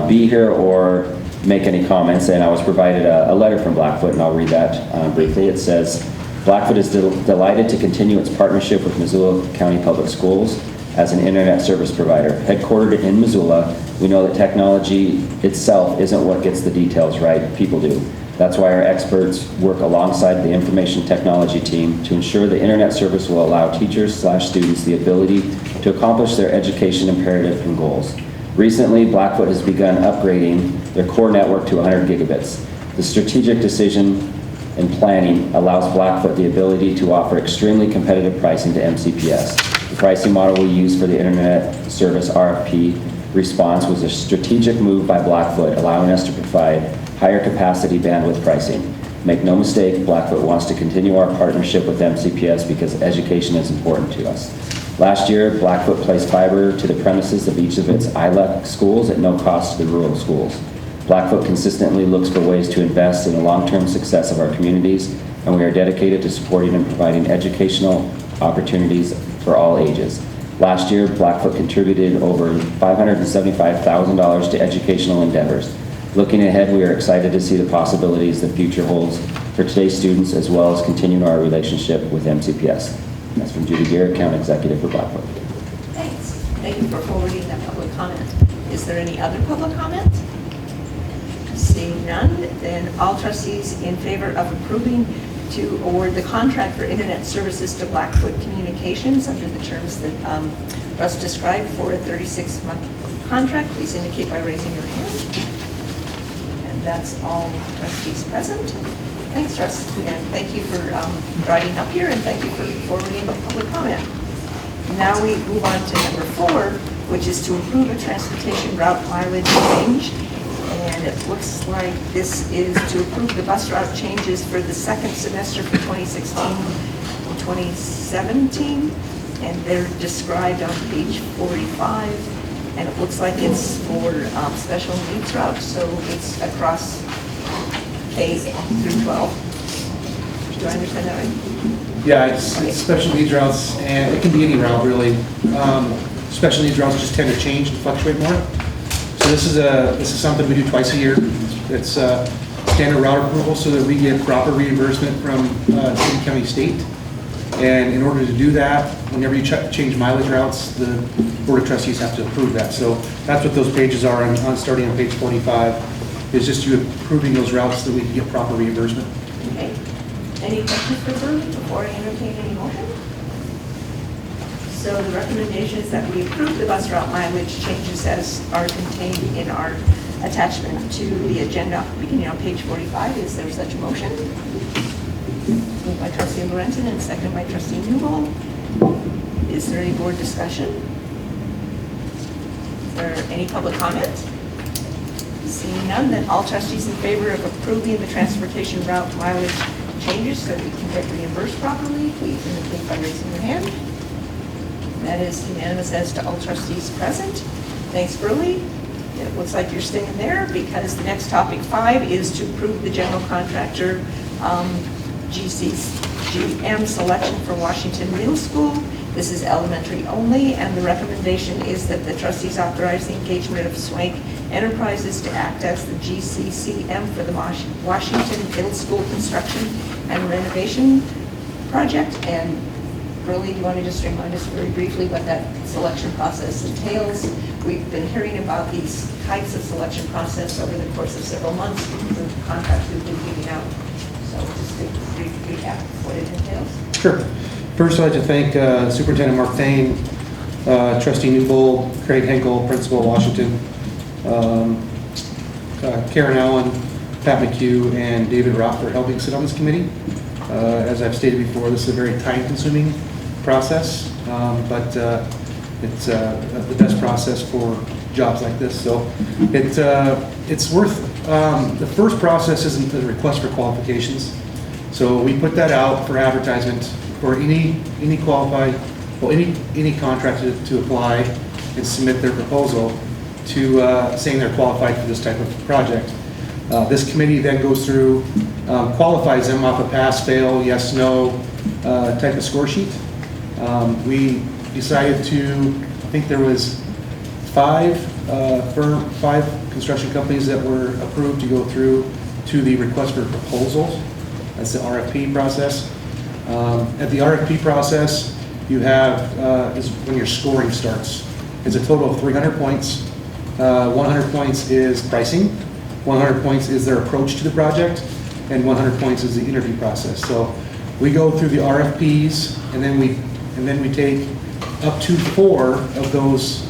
be here or make any comments, and I was provided a letter from Blackfoot, and I'll read that briefly. It says, Blackfoot is delighted to continue its partnership with Missoula County Public Schools as an internet service provider. Headquartered in Missoula, we know that technology itself isn't what gets the details right, people do. That's why our experts work alongside the information technology team to ensure the internet service will allow teachers/students the ability to accomplish their education imperative and goals. Recently, Blackfoot has begun upgrading their core network to 100 gigabits. The strategic decision and planning allows Blackfoot the ability to offer extremely competitive pricing to MCPS. The pricing model we use for the internet service RFP response was a strategic move by Blackfoot, allowing us to provide higher capacity bandwidth pricing. Make no mistake, Blackfoot wants to continue our partnership with MCPS because education is important to us. Last year, Blackfoot placed fiber to the premises of each of its ILEC schools at no cost to the rural schools. Blackfoot consistently looks for ways to invest in the long-term success of our communities, and we are dedicated to supporting and providing educational opportunities for all ages. Last year, Blackfoot contributed over $575,000 to educational endeavors. Looking ahead, we are excited to see the possibilities the future holds for today's students, as well as continuing our relationship with MCPS. That's from Judy Gear, Account Executive for Blackfoot. Thanks. Thank you for forwarding that public comment. Is there any other public comment? Seeing none, then all trustees in favor of approving to award the contract for internet services to Blackfoot Communications under the terms that Russ described for a 36-month contract, please indicate by raising your hand. And that's all trustees present. Thanks, Russ, and thank you for riding up here, and thank you for forwarding the public comment. Now we move on to number 4, which is to approve a transportation route mileage change. And it looks like this is to approve the bus route changes for the second semester for 2016 and 2017. And they're described on page 45. And it looks like it's for special needs routes, so it's across K through 12. Do I understand that right? Yeah, it's special needs routes, and it can be any route, really. Special needs routes just tend to change and fluctuate more. So this is something we do twice a year. It's standard route approval so that we get proper reimbursement from city, county, state. And in order to do that, whenever you change mileage routes, the Board of Trustees have to approve that. So that's what those pages are on starting on page 45. It's just you approving those routes so that we can get proper reimbursement. Okay. Any questions for Bruce before I entertain any motion? So the recommendation is that we approve the bus route mileage changes as are contained in our attachment to the agenda beginning on page 45. Is there such a motion? Moved by trustee Lorenzen and seconded by trustee Newbold. Is there any board discussion? Is there any public comment? Seeing none, then all trustees in favor of approving the transportation route mileage changes so we can get reimbursed properly, please indicate by raising your hand. That is unanimous as to all trustees present. Thanks, Burley. It looks like you're staying there because the next topic 5 is to approve the general contractor GCGM selection for Washington Middle School. This is elementary only, and the recommendation is that the trustees authorize the engagement of Swank Enterprises to act as the GCCM for the Washington Middle School construction and renovation project. And Burley, do you want to just remind us very briefly what that selection process entails? We've been hearing about these types of selection process over the course of several months because of the contracts we've been giving out. So just a brief recap of what it entails. Sure. First, I'd like to thank Superintendent Mark Thane, Trustee Newbold, Craig Henkel, Principal Washington, Karen Allen, Pat McHugh, and David Roth for helping sit on this committee. As I've stated before, this is a very time-consuming process, but it's the best process for jobs like this. So it's worth, the first process isn't the request for qualifications. So we put that out for advertisement for any qualified, well, any contractor to apply and submit their proposal to saying they're qualified for this type of project. This committee then goes through, qualifies them off a pass, fail, yes, no type of score sheet. We decided to, I think there was 5 five construction companies that were approved to go through to the request for proposals. That's the RFP process. At the RFP process, you have, is when your scoring starts. It's a total of 300 points. 100 points is pricing, 100 points is their approach to the project, and 100 points is the interview process. So we go through the RFPs, and then we take up to 4 of those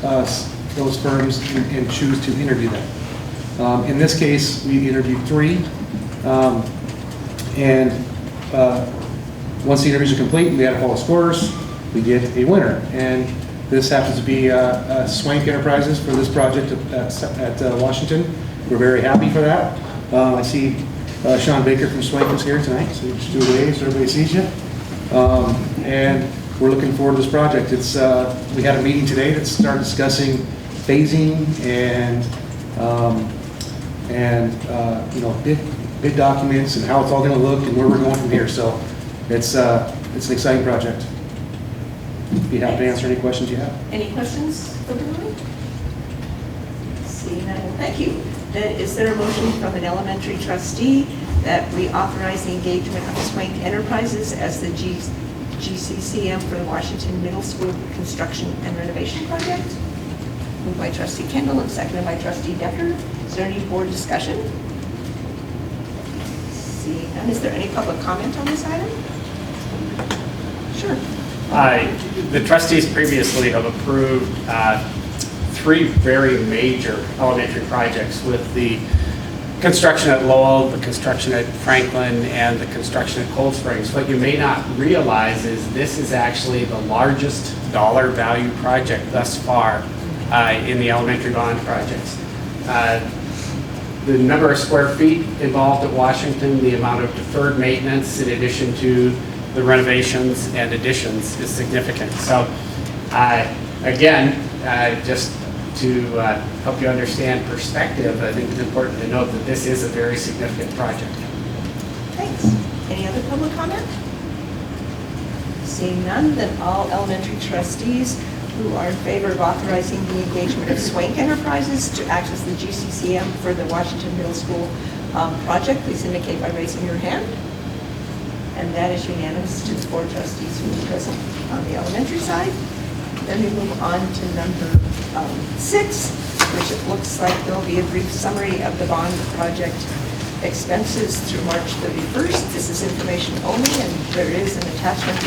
firms and choose to interview them. In this case, we interviewed 3, and once the interviews are complete and we had all the scores, we get a winner. And this happens to be Swank Enterprises for this project at Washington. We're very happy for that. I see Sean Baker from Swank is here tonight, so just do a wave so everybody sees you. And we're looking forward to this project. It's we had a meeting today that started discussing phasing and you know, bid documents and how it's all going to look and where we're going from here. So it's an exciting project. Be happy to answer any questions you have. Any questions for the board? Seeing none, thank you. Then is there a motion from an elementary trustee that we authorize the engagement of Swank Enterprises as the GCCM for the Washington Middle School construction and renovation project? Moved by trustee Kendall and seconded by trustee Decker. Is there any board discussion? Seeing none, is there any public comment on this item? Sure. The trustees previously have approved 3 very major elementary projects with the construction at Lowell, the construction at Franklin, and the construction at Cold Springs. What you may not realize is this is actually the largest dollar value project thus far in the elementary bond projects. The number of square feet involved at Washington, the amount of deferred maintenance in addition to the renovations and additions is significant. So again, just to help you understand perspective, I think it's important to note that this is a very significant project. Thanks. Any other public comment? Seeing none, then all elementary trustees who are in favor of authorizing the engagement of Swank Enterprises to act as the GCCM for the Washington Middle School project, please indicate by raising your hand. And that is unanimous to the 4 trustees who are present on the elementary side. Then we move on to number 6, which it looks like there'll be a brief summary of the bond project expenses through March 31st. This is information only, and there is an attachment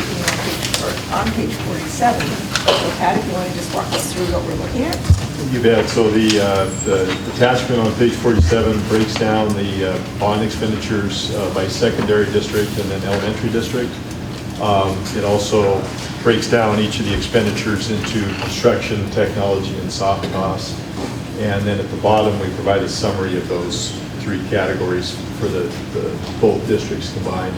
on page 47. So Pat, if you want to just walk us through what we're looking at. You bet. So the attachment on page 47 breaks down the bond expenditures by secondary district and then elementary district. It also breaks down each of the expenditures into construction, technology, and soft costs. And then at the bottom, we provide a summary of those 3 categories for the both districts combined.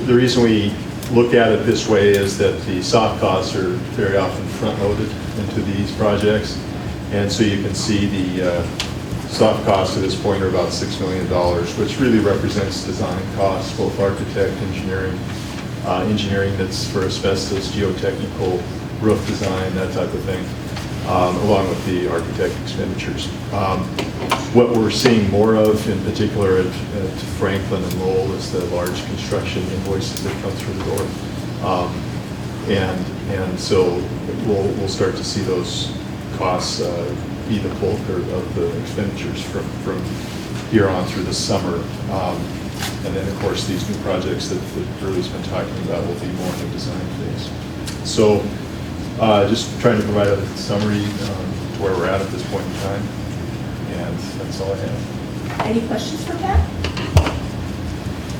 The reason we look at it this way is that the soft costs are very often front-loaded into these projects. And so you can see the soft costs at this point are about $6 million, which really represents design costs, both architect, engineering that's for asbestos, geotechnical, roof design, that type of thing, along with the architect expenditures. What we're seeing more of, in particular at Franklin and Lowell, is the large construction invoices that come through the door. And so we'll start to see those costs be the bulk of the expenditures from here on through the summer. And then, of course, these new projects that Burley's been talking about will be more in the design phase. So just trying to provide a summary to where we're at this point in time. And that's all I have. Any questions for Pat?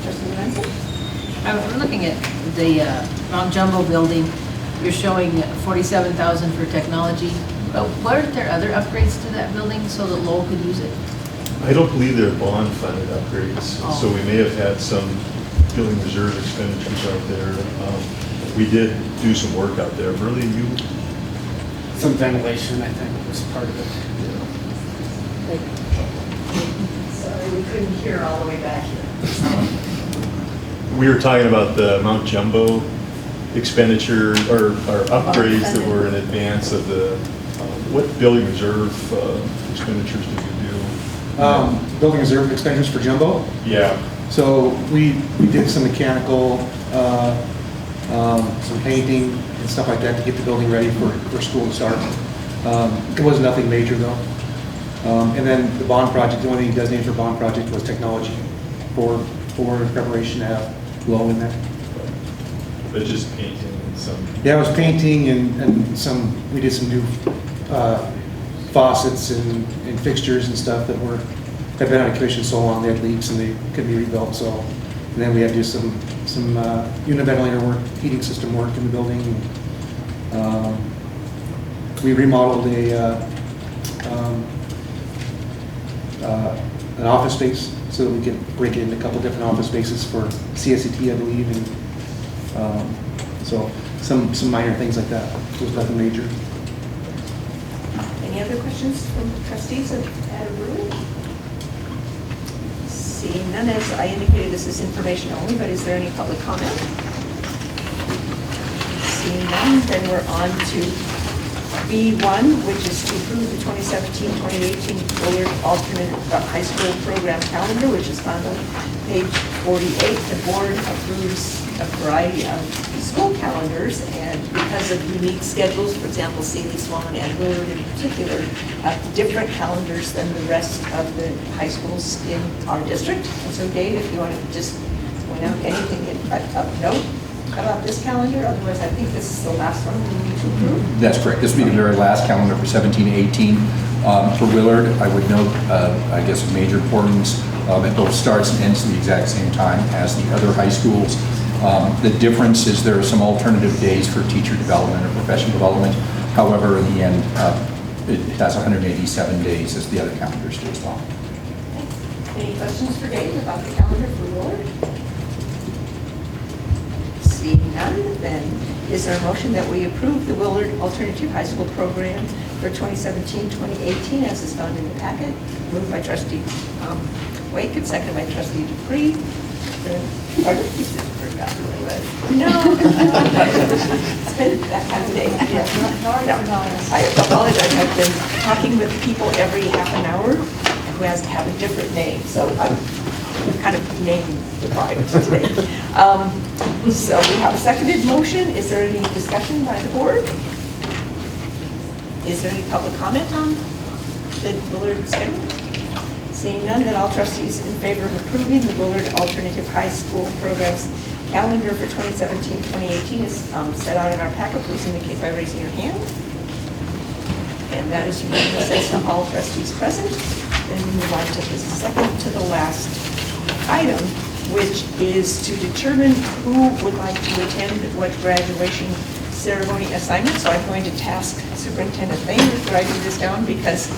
Trustee Lorenzo? We're looking at the Mount Jumbo building. You're showing $47,000 for technology. Weren't there other upgrades to that building so that Lowell could use it? I don't believe they're bond-funded upgrades, so we may have had some building reserve expenditures out there. We did do some work out there. Burley, you? Some ventilation, I think, was part of it. Sorry, we couldn't hear all the way back here. We were talking about the Mount Jumbo expenditure or upgrades that were in advance of the What building reserve expenditures did you do? Building reserve expenditures for Jumbo. Yeah. So we did some mechanical, some painting and stuff like that to get the building ready for school to start. It was nothing major though. And then the bond project, the only thing designated for bond project was technology for preparation to have low in there. But just painting and some. Yeah, it was painting and we did some new faucets and fixtures and stuff that had been out of commission so long, they had leaks and they couldn't be rebuilt, so. And then we had to do some unit ventilator work, heating system work in the building. We remodeled an office space so that we could break it into a couple different office spaces for CSCT, I believe, and so some minor things like that. It was nothing major. Any other questions from the trustees at Brewery? Seeing none, as I indicated, this is information only, but is there any public comment? Seeing none, then we're on to B1, which is to approve the 2017-2018 Willard Alternate High School Program Calendar, which is found on page 48. The board approves a variety of school calendars, and because of unique schedules, for example, Seeley, Swan, and Willard in particular, have different calendars than the rest of the high schools in our district. And so, Dave, if you want to just point out anything of note about this calendar, otherwise I think this is the last one we need to approve. That's correct. This will be the very last calendar for 17-18. For Willard, I would note, I guess, of major importance, it both starts and ends at the exact same time as the other high schools. The difference is there are some alternative days for teacher development or professional development. However, in the end, it has 187 days as the other calendars do as well. Any questions for Dave about the calendar for Willard? Seeing none, then is there a motion that we approve the Willard Alternative High School Program for 2017-2018 as is found in the packet? Moved by Trustee Wake and seconded by Trustee Dupree. Pardon? No. It's been that kind of day. No. I apologize. I've been talking with people every half an hour who has to have a different name, so I'm kind of name deprived today. So we have a seconded motion. Is there any discussion by the board? Is there any public comment on the Willard schedule? Seeing none, then all trustees in favor of approving the Willard Alternative High School Programs calendar for 2017-2018 is set out in our packet. Please indicate by raising your hand. And that is unanimous as to all trustees present. Then we move on to the second to the last item, which is to determine who would like to attend what graduation ceremony assignment. So I'm going to task Superintendent Thayer to writing this down because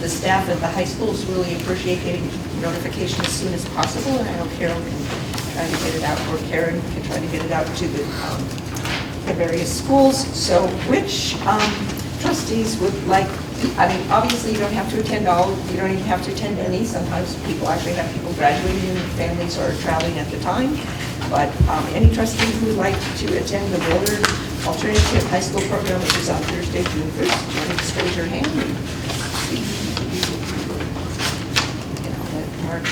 the staff at the high schools really appreciate getting notification as soon as possible, and I know Carol can try to get it out, or Karen can try to get it out to the various schools. So which trustees would like, I mean, obviously you don't have to attend all, you don't even have to attend any. Sometimes people actually have people graduating and families are traveling at the time. But any trustee who would like to attend the Willard Alternative High School Program, which is on Thursday, June 1st, you want to just raise your hand. And I'll let Mark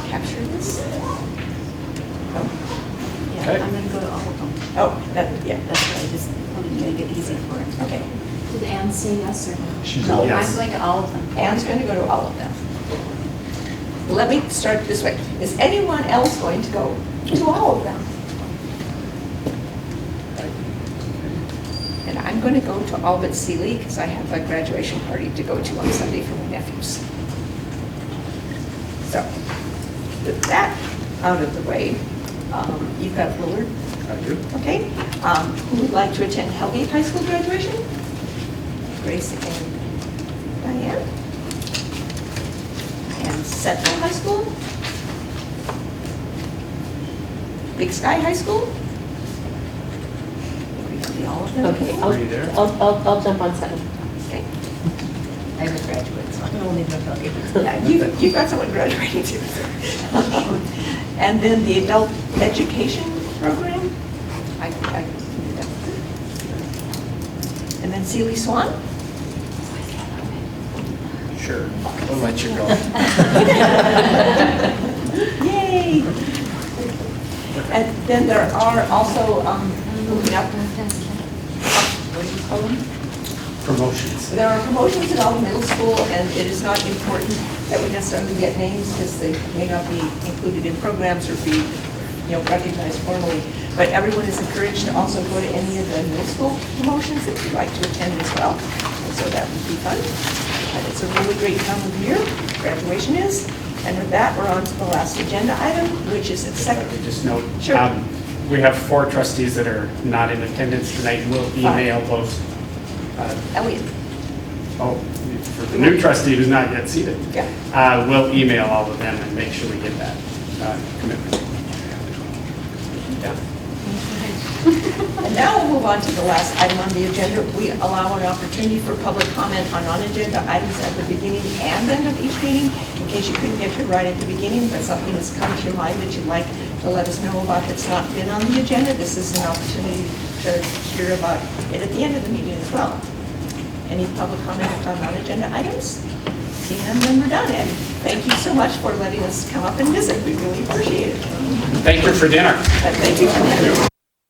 capture this. Oh. Yeah, Okay. I'm going to go to all of them. Oh, yeah. That's what I just wanted to make it easy for it. Okay. Did Ann say yes or no? She's No, yes. I'm going to all of them. Anne's going to go to all of them. Let me start this way. Is anyone else going to go to all of them? And I'm going to go to all but Seeley because I have a graduation party to go to on Sunday for my nephews. So, with that out of the way, you've got Willard. I do. Okay. Who would like to attend Hellgate High School graduation? Grace and Diane. And Central High School. Big Sky High School. We can be all of them. Okay, Are you there? I'll jump on 7. Okay. I'm a graduate, so I can only go to Yeah, you've got someone graduating too. And then the adult education program. I can do that. And then Seeley Swan. Sure, we'll let you go. Yay! And then there are also, moving up, what do you call them? Promotions. There are promotions at all middle school, and it is not important that we necessarily get names because they may not be included in programs or be, recognized formally. But everyone is encouraged to also go to any of the middle school promotions if you'd like to attend as well. And so that would be fun. And it's a really great time of year. Graduation is. And with that, we're on to the last agenda item, which is its second. Just note, Sure. we have 4 trustees that are not in attendance tonight. We'll email those. Elliot. Oh, for the new trustee who's not yet seated. Yeah. We'll email all of them and make sure we get that commitment. Yeah. And now we'll move on to the last item on the agenda. We allow an opportunity for public comment on non-agenda items at the beginning and end of each meeting. In case you couldn't get to it right at the beginning, but something has come to your mind that you'd like to let us know about that's not been on the agenda, this is an opportunity to hear about it at the end of the meeting as well. Any public comment on non-agenda items? Seeing none, then we're done. And thank you so much for letting us come up and visit. We really appreciate it. Thank you for dinner. Thank you for dinner.